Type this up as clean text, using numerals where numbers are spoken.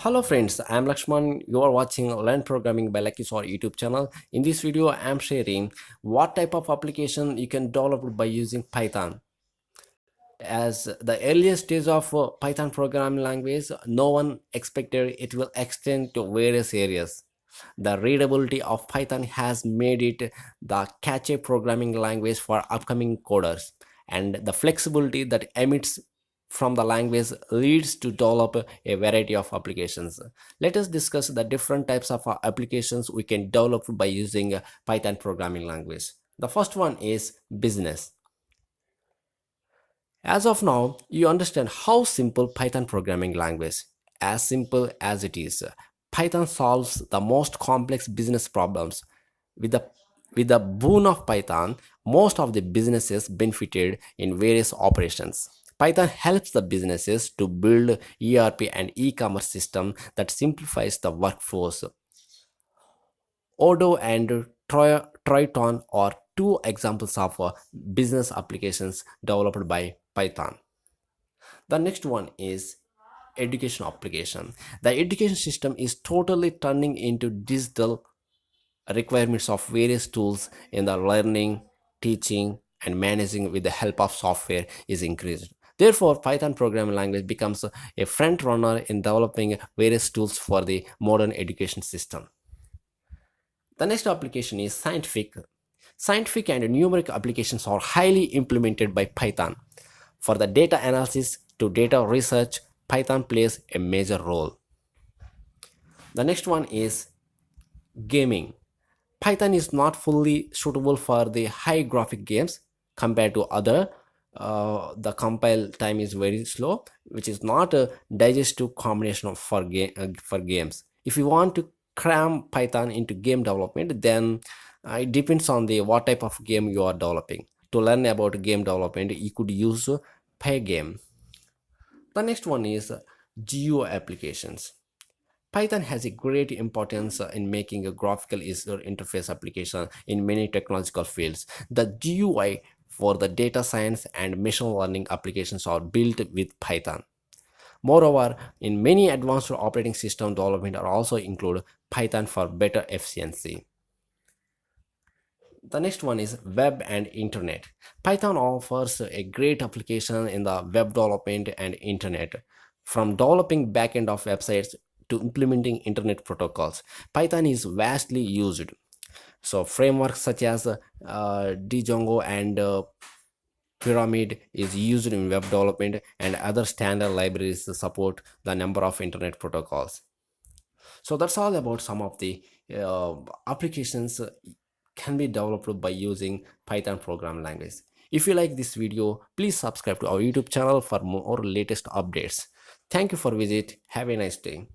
Hello friends, I am Lakshman. You are watching Learn Programming by Lucky Sor YouTube channel. In this video, I am sharing what type of application you can develop by using Python. As the earliest stage of Python programming language, no one expected it will extend to various areas. The readability of Python has made it the catchy programming language for upcoming coders, and the flexibility that emits from the language leads to develop a variety of applications. Let us discuss the different types of applications we can develop by using Python programming language. The first one is business. As of now, you understand how simple Python programming language, as simple as it is. Python solves the most complex business problems. With the with the boon of Python, most of the businesses benefited in various operations. Python helps the businesses to build ERP and e-commerce system that simplifies the workforce. Odoo and Triton are two examples of business applications developed by Python. The next one is education application. The education system is totally turning into digital. Requirements of various tools in the learning, teaching, and managing with the help of software is increased. Therefore, Python programming language becomes a front runner in developing various tools for the modern education system. The next application is Scientific. Scientific and numeric applications are highly implemented by Python. For the data analysis to data research, Python plays a major role. The next one is gaming. Python is not fully suitable for the high graphic games compared to other. The compile time is very slow, which is not a digestive combination for games. If you want to cram Python into game development, then it depends on the what type of game you are developing. To learn about game development, you could use Pygame. The next one is GUI applications. Python has a great importance in making a graphical user interface application in many technological fields. The GUI for the data science and machine learning applications are built with Python. Moreover, in many advanced operating system development are also include Python for better efficiency. The next one is web and internet. Python offers a great application in the web development and internet. From developing backend of websites to implementing internet protocols, Python is vastly used. So frameworks such as Django and Pyramid is used in web development, and other standard libraries support the number of internet protocols. So that's all about some of the applications can be developed by using Python programming language. If you like this video, please subscribe to our YouTube channel for more latest updates. Thank you for visit. Have a nice day.